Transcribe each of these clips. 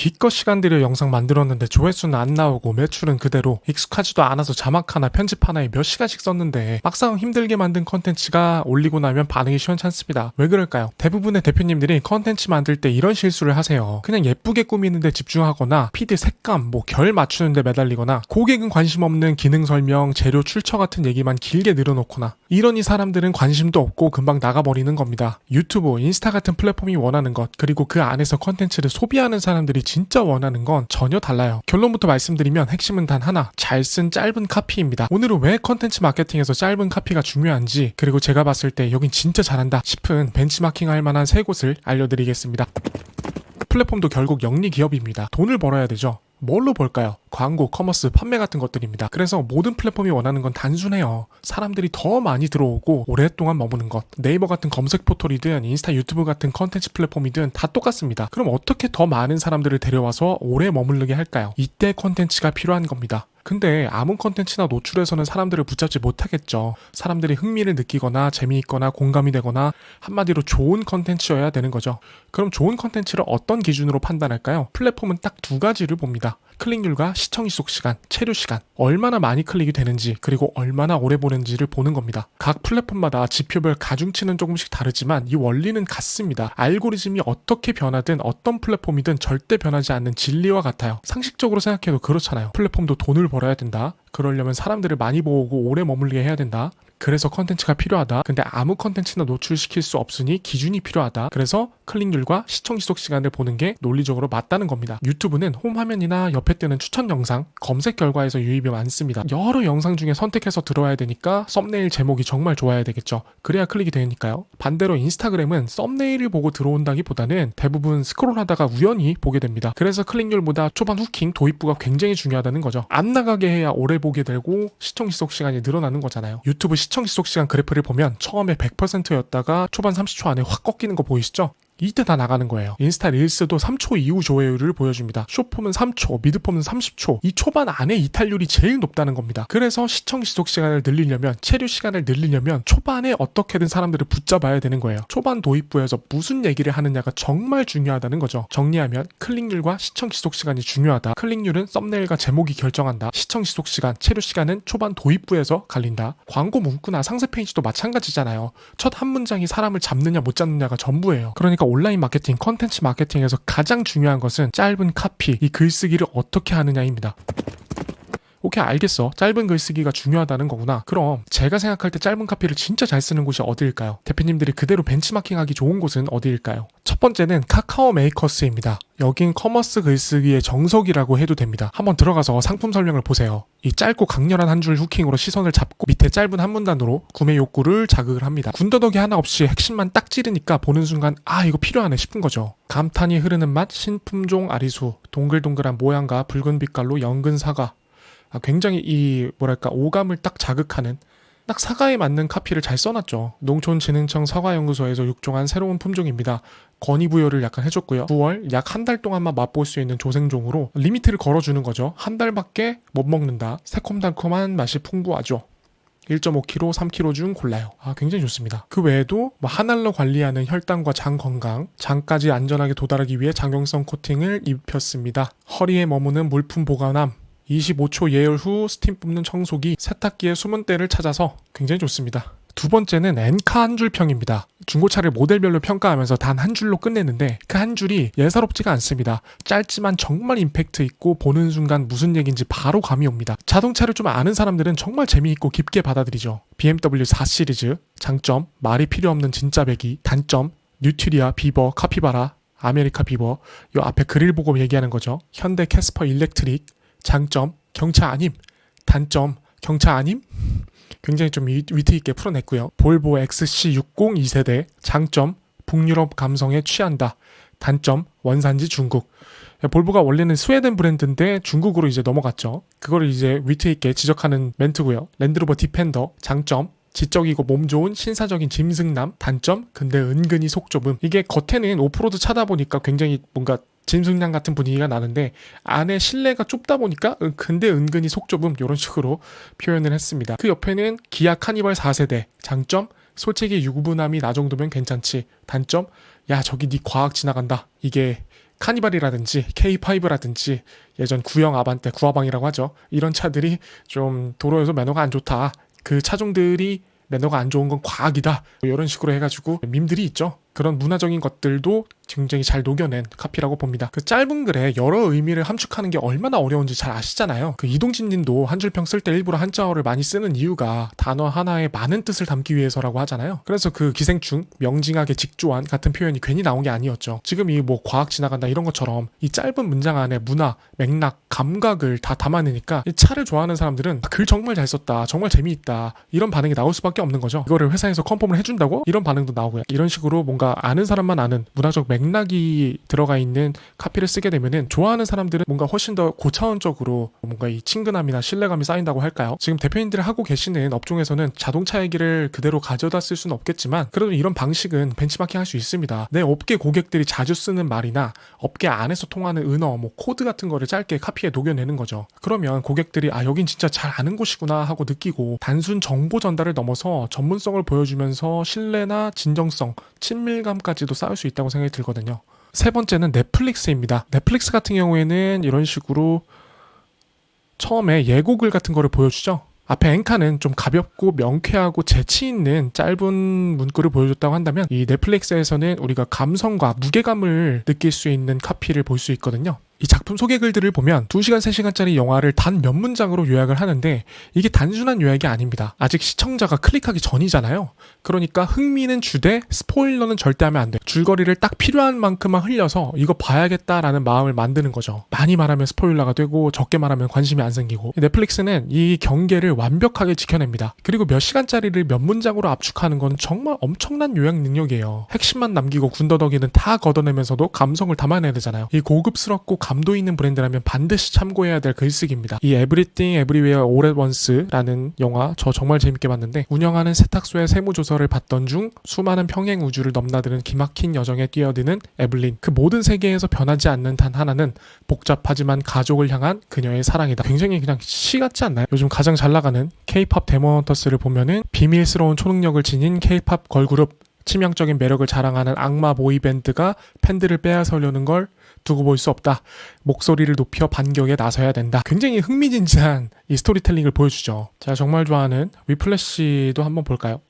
기껏 시간 들여 영상 만들었는데 조회수는 안 나오고 매출은 그대로 익숙하지도 않아서 자막 하나 편집 하나에 몇 시간씩 썼는데 막상 힘들게 만든 컨텐츠가 올리고 나면 반응이 시원찮습니다. 왜 그럴까요? 대부분의 대표님들이 컨텐츠 만들 때 이런 실수를 하세요. 그냥 예쁘게 꾸미는데 집중하거나 피드 색감, 결 맞추는데 매달리거나 고객은 관심 없는 기능 설명, 재료 출처 같은 얘기만 길게 늘어놓거나 이러니 사람들은 관심도 없고 금방 나가버리는 겁니다. 유튜브, 인스타 같은 플랫폼이 원하는 것, 그리고 그 안에서 컨텐츠를 소비하는 사람들이 진짜 원하는 건 전혀 달라요. 결론부터 말씀드리면 핵심은 단 하나, 잘 쓴 짧은 카피입니다. 오늘은 왜 컨텐츠 마케팅에서 짧은 카피가 중요한지, 그리고 제가 봤을 때 여긴 진짜 잘한다 싶은 벤치마킹 할 만한 3곳을 알려드리겠습니다. 플랫폼도 결국 영리 기업입니다. 돈을 벌어야 되죠. 뭘로 벌까요? 광고, 커머스, 판매 같은 것들입니다. 그래서 모든 플랫폼이 원하는 건 단순해요. 사람들이 더 많이 들어오고 오랫동안 머무는 것. 네이버 같은 검색 포털이든 인스타, 유튜브 같은 컨텐츠 플랫폼이든 다 똑같습니다. 그럼 어떻게 더 많은 사람들을 데려와서 오래 머무르게 할까요? 이때 컨텐츠가 필요한 겁니다. 근데 아무 컨텐츠나 노출해서는 사람들을 붙잡지 못하겠죠. 사람들이 흥미를 느끼거나 재미있거나 공감이 되거나 한마디로 좋은 컨텐츠여야 되는 거죠. 그럼 좋은 컨텐츠를 어떤 기준으로 판단할까요? 플랫폼은 딱 2가지를 봅니다. 클릭률과 시청 지속 시간, 체류 시간, 얼마나 많이 클릭이 되는지, 그리고 얼마나 오래 보는지를 보는 겁니다. 각 플랫폼마다 지표별 가중치는 조금씩 다르지만 이 원리는 같습니다. 알고리즘이 어떻게 변하든 어떤 플랫폼이든 절대 변하지 않는 진리와 같아요. 상식적으로 생각해도 그렇잖아요. 플랫폼도 돈을 벌어야 된다. 그러려면 사람들을 많이 보고 오래 머물게 해야 된다. 그래서 컨텐츠가 필요하다. 근데 아무 컨텐츠나 노출시킬 수 없으니 기준이 필요하다. 그래서 클릭률과 시청 지속 시간을 보는 게 논리적으로 맞다는 겁니다. 유튜브는 홈 화면이나 옆에 뜨는 추천 영상, 검색 결과에서 유입이 많습니다. 여러 영상 중에 선택해서 들어와야 되니까 썸네일 제목이 정말 좋아야 되겠죠. 그래야 클릭이 되니까요. 반대로 인스타그램은 썸네일을 보고 들어온다기보다는 대부분 스크롤하다가 우연히 보게 됩니다. 그래서 클릭률보다 초반 후킹, 도입부가 굉장히 중요하다는 거죠. 안 나가게 해야 오래 보게 되고 시청 지속 시간이 늘어나는 거잖아요. 유튜브 시청 지속 시간 그래프를 보면 처음에 100%였다가 초반 30초 안에 확 꺾이는 거 보이시죠? 이때 다 나가는 거예요. 인스타 릴스도 3초 이후 조회율을 보여줍니다. 숏폼은 3초, 미드폼은 30초. 이 초반 안에 이탈률이 제일 높다는 겁니다. 그래서 시청 지속 시간을 늘리려면, 체류 시간을 늘리려면 초반에 어떻게든 사람들을 붙잡아야 되는 거예요. 초반 도입부에서 무슨 얘기를 하느냐가 정말 중요하다는 거죠. 정리하면 클릭률과 시청 지속 시간이 중요하다. 클릭률은 썸네일과 제목이 결정한다. 시청 지속 시간, 체류 시간은 초반 도입부에서 갈린다. 광고 문구나 상세 페이지도 마찬가지잖아요. 첫 한 문장이 사람을 잡느냐 못 잡느냐가 전부예요. 그러니까 온라인 마케팅, 컨텐츠 마케팅에서 가장 중요한 것은 짧은 카피, 이 글쓰기를 어떻게 하느냐입니다. 오케이, 알겠어. 짧은 글쓰기가 중요하다는 거구나. 그럼 제가 생각할 때 짧은 카피를 진짜 잘 쓰는 곳이 어디일까요? 대표님들이 그대로 벤치마킹하기 좋은 곳은 어디일까요? 첫 번째는 카카오 메이커스입니다. 여긴 커머스 글쓰기의 정석이라고 해도 됩니다. 한번 들어가서 상품 설명을 보세요. 이 짧고 강렬한 한 줄 후킹으로 시선을 잡고 밑에 짧은 한 문단으로 구매 욕구를 자극을 합니다. 군더더기 하나 없이 핵심만 딱 찌르니까 보는 순간 이거 필요하네 싶은 거죠. 감탄이 흐르는 맛, 신품종 아리수, 동글동글한 모양과 붉은 빛깔로 연근 사과. 굉장히 오감을 딱 자극하는, 딱 사과에 맞는 카피를 잘 써놨죠. 농촌진흥청 사과연구소에서 육종한 새로운 품종입니다. 건의부여를 약간 해줬고요. 9월 약 한 달 동안만 맛볼 수 있는 조생종으로 리미트를 걸어주는 거죠. 한 달밖에 못 먹는다. 새콤달콤한 맛이 풍부하죠. 1.5kg, 3kg 중 골라요. 굉장히 좋습니다. 그 외에도 한 알로 관리하는 혈당과 장 건강, 장까지 안전하게 도달하기 위해 장용성 코팅을 입혔습니다. 허리에 머무는 물품 보관함, 25초 예열 후 스팀 뽑는 청소기, 세탁기의 숨은 때를 찾아서 굉장히 좋습니다. 두 번째는 엔카 한 줄 평입니다. 중고차를 모델별로 평가하면서 단 한 줄로 끝내는데 그 한 줄이 예사롭지가 않습니다. 짧지만 정말 임팩트 있고 보는 순간 무슨 얘기인지 바로 감이 옵니다. 자동차를 좀 아는 사람들은 정말 재미있고 깊게 받아들이죠. BMW 4 시리즈, 장점, 말이 필요 없는 진짜 배기, 단점, 뉴트리아, 비버, 카피바라, 아메리카 비버, 요 앞에 그릴 보고 얘기하는 거죠. 현대 캐스퍼 일렉트릭, 장점, 경차 아님, 단점, 경차 아님? 굉장히 좀 위트 있게 풀어냈고요. 볼보 XC60 2세대, 장점, 북유럽 감성에 취한다. 단점, 원산지 중국. 볼보가 원래는 스웨덴 브랜드인데 중국으로 이제 넘어갔죠. 그거를 이제 위트 있게 지적하는 멘트고요. 랜드로버 디펜더, 장점, 지적이고 몸 좋은 신사적인 짐승남. 단점, 근데 은근히 속 좁음. 이게 겉에는 오프로드 차다 보니까 굉장히 뭔가 짐승남 같은 분위기가 나는데 안에 실내가 좁다 보니까 근데 은근히 속 좁음, 이런 식으로 표현을 했습니다. 그 옆에는 기아 카니발 4세대. 장점, 솔직히 유부남이 나 정도면 괜찮지. 단점, 야 저기 네 과학 지나간다. 이게 카니발이라든지 K5라든지 예전 구형 아반떼, 구아방이라고 하죠. 이런 차들이 좀 도로에서 매너가 안 좋다. 그 차종들이 매너가 안 좋은 건 과학이다. 이런 식으로 해가지고 밈들이 있죠. 그런 문화적인 것들도 굉장히 잘 녹여낸 카피라고 봅니다. 그 짧은 글에 여러 의미를 함축하는 게 얼마나 어려운지 잘 아시잖아요. 그 이동진 님도 한 줄평 쓸 때 일부러 한자어를 많이 쓰는 이유가 단어 하나에 많은 뜻을 담기 위해서라고 하잖아요. 그래서 그 기생충, 명징하게 직조한 같은 표현이 괜히 나온 게 아니었죠. 지금 이 뭐 과학 지나간다 이런 것처럼 이 짧은 문장 안에 문화, 맥락, 감각을 다 담아내니까 이 차를 좋아하는 사람들은 글 정말 잘 썼다, 정말 재미있다 이런 반응이 나올 수밖에 없는 거죠. 이거를 회사에서 컨펌을 해준다고? 이런 반응도 나오고요. 이런 식으로 뭔가 아는 사람만 아는 문화적 맥락이 들어가 있는 카피를 쓰게 되면은 좋아하는 사람들은 뭔가 훨씬 더 고차원적으로 뭔가 이 친근함이나 신뢰감이 쌓인다고 할까요? 지금 대표님들이 하고 계시는 업종에서는 자동차 얘기를 그대로 가져다 쓸 수는 없겠지만 그래도 이런 방식은 벤치마킹 할 수 있습니다. 내 업계 고객들이 자주 쓰는 말이나 업계 안에서 통하는 은어, 뭐 코드 같은 거를 짧게 카피에 녹여내는 거죠. 그러면 고객들이 아 여긴 진짜 잘 아는 곳이구나 하고 느끼고 단순 정보 전달을 넘어서 전문성을 보여주면서 신뢰나 진정성, 친밀감까지도 쌓을 수 있다고 생각이 들거든요. 세 번째는 넷플릭스입니다. 넷플릭스 같은 경우에는 이런 식으로 처음에 예고글 같은 거를 보여주죠. 앞에 엔카는 좀 가볍고 명쾌하고 재치 있는 짧은 문구를 보여줬다고 한다면 이 넷플릭스에서는 우리가 감성과 무게감을 느낄 수 있는 카피를 볼 수 있거든요. 이 작품 소개 글들을 보면 2시간, 3시간짜리 영화를 단 몇 문장으로 요약을 하는데 이게 단순한 요약이 아닙니다. 아직 시청자가 클릭하기 전이잖아요. 그러니까 흥미는 주되 스포일러는 절대 하면 안 돼. 줄거리를 딱 필요한 만큼만 흘려서 이거 봐야겠다라는 마음을 만드는 거죠. 많이 말하면 스포일러가 되고 적게 말하면 관심이 안 생기고 넷플릭스는 이 경계를 완벽하게 지켜냅니다. 그리고 몇 시간짜리를 몇 문장으로 압축하는 건 정말 엄청난 요약 능력이에요. 핵심만 남기고 군더더기는 다 걷어내면서도 감성을 담아내야 되잖아요. 이 고급스럽고 감도 있는 브랜드라면 반드시 참고해야 될 글쓰기입니다. 이 Everything Everywhere All at Once라는 영화 저 정말 재밌게 봤는데 운영하는 세탁소의 세무조서를 받던 중 수많은 평행 우주를 넘나드는 기막힌 여정에 뛰어드는 에블린. 그 모든 세계에서 변하지 않는 단 하나는 복잡하지만 가족을 향한 그녀의 사랑이다. 굉장히 그냥 시 같지 않나요? 요즘 가장 잘 나가는 K-POP 데모헌터스를 보면은 비밀스러운 초능력을 지닌 K-POP 걸그룹 치명적인 매력을 자랑하는 악마 보이밴드가 팬들을 빼앗으려는 걸 두고 볼 수 없다. 목소리를 높여 반격에 나서야 된다. 굉장히 흥미진진한 이 스토리텔링을 보여주죠. 제가 정말 좋아하는 위플래시도 한번 볼까요?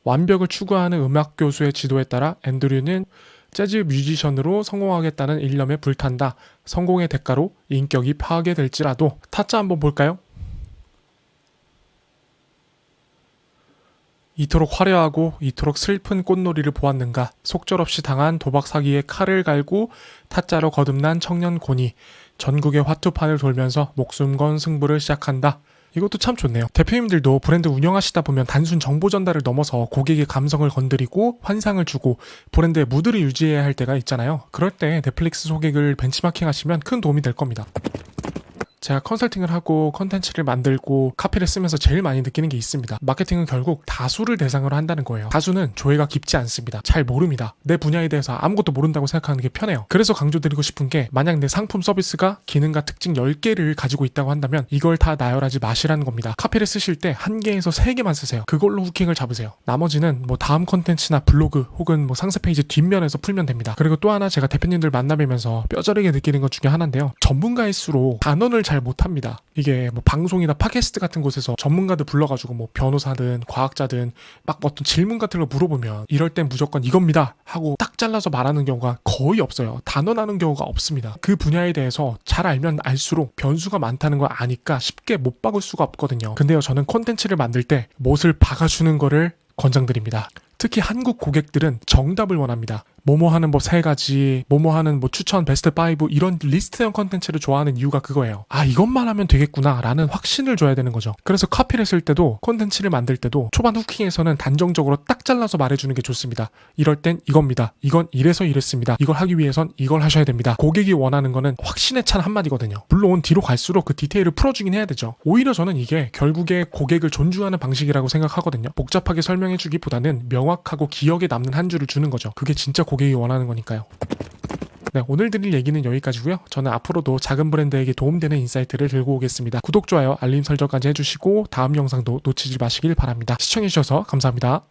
완벽을 추구하는 음악 교수의 지도에 따라 앤드류는 재즈 뮤지션으로 성공하겠다는 일념에 불탄다. 성공의 대가로 인격이 파괴될지라도. 타짜 한번 볼까요? 이토록 화려하고 이토록 슬픈 꽃놀이를 보았는가. 속절없이 당한 도박 사기에 칼을 갈고 타짜로 거듭난 청년 곤이 전국의 화투판을 돌면서 목숨 건 승부를 시작한다. 이것도 참 좋네요. 대표님들도 브랜드 운영하시다 보면 단순 정보 전달을 넘어서 고객의 감성을 건드리고 환상을 주고 브랜드의 무드를 유지해야 할 때가 있잖아요. 그럴 때 넷플릭스 소개글 벤치마킹 하시면 큰 도움이 될 겁니다. 제가 컨설팅을 하고 컨텐츠를 만들고 카피를 쓰면서 제일 많이 느끼는 게 있습니다. 마케팅은 결국 다수를 대상으로 한다는 거예요. 다수는 조회가 깊지 않습니다. 잘 모릅니다. 내 분야에 대해서 아무것도 모른다고 생각하는 게 편해요. 그래서 강조드리고 싶은 게 만약 내 상품 서비스가 기능과 특징 10개를 가지고 있다고 한다면 이걸 다 나열하지 마시라는 겁니다. 카피를 쓰실 때 1개에서 3개만 쓰세요. 그걸로 후킹을 잡으세요. 나머지는 뭐 다음 컨텐츠나 블로그 혹은 뭐 상세 페이지 뒷면에서 풀면 됩니다. 그리고 또 하나 제가 대표님들 만나뵈면서 뼈저리게 느끼는 것 중에 하나인데요. 전문가일수록 단언을 잘 못합니다. 이게 뭐 방송이나 팟캐스트 같은 곳에서 전문가들 불러가지고 뭐 변호사든 과학자든 막 어떤 질문 같은 걸 물어보면 이럴 땐 무조건 이겁니다 하고 딱 잘라서 말하는 경우가 거의 없어요. 단언하는 경우가 없습니다. 그 분야에 대해서 잘 알면 알수록 변수가 많다는 걸 아니까 쉽게 못 박을 수가 없거든요. 근데요, 저는 콘텐츠를 만들 때 못을 박아주는 거를 권장드립니다. 특히 한국 고객들은 정답을 원합니다. 뭐뭐 하는 법 3가지, 뭐뭐 하는 뭐 추천 베스트 5 이런 리스트형 컨텐츠를 좋아하는 이유가 그거예요. 아, 이것만 하면 되겠구나 라는 확신을 줘야 되는 거죠. 그래서 카피를 쓸 때도 컨텐츠를 만들 때도 초반 후킹에서는 단정적으로 딱 잘라서 말해주는 게 좋습니다. 이럴 땐 이겁니다. 이건 이래서 이랬습니다. 이걸 하기 위해선 이걸 하셔야 됩니다. 고객이 원하는 거는 확신에 찬 한마디거든요. 물론 뒤로 갈수록 그 디테일을 풀어주긴 해야 되죠. 오히려 저는 이게 결국에 고객을 존중하는 방식이라고 생각하거든요. 복잡하게 설명해주기보다는 명확하고 기억에 남는 한 줄을 주는 거죠. 그게 진짜 고객이 원하는 거니까요. 네, 오늘 드릴 얘기는 여기까지고요. 저는 앞으로도 작은 브랜드에게 도움되는 인사이트를 들고 오겠습니다. 구독, 좋아요, 알림 설정까지 해주시고 다음 영상도 놓치지 마시길 바랍니다. 시청해주셔서 감사합니다.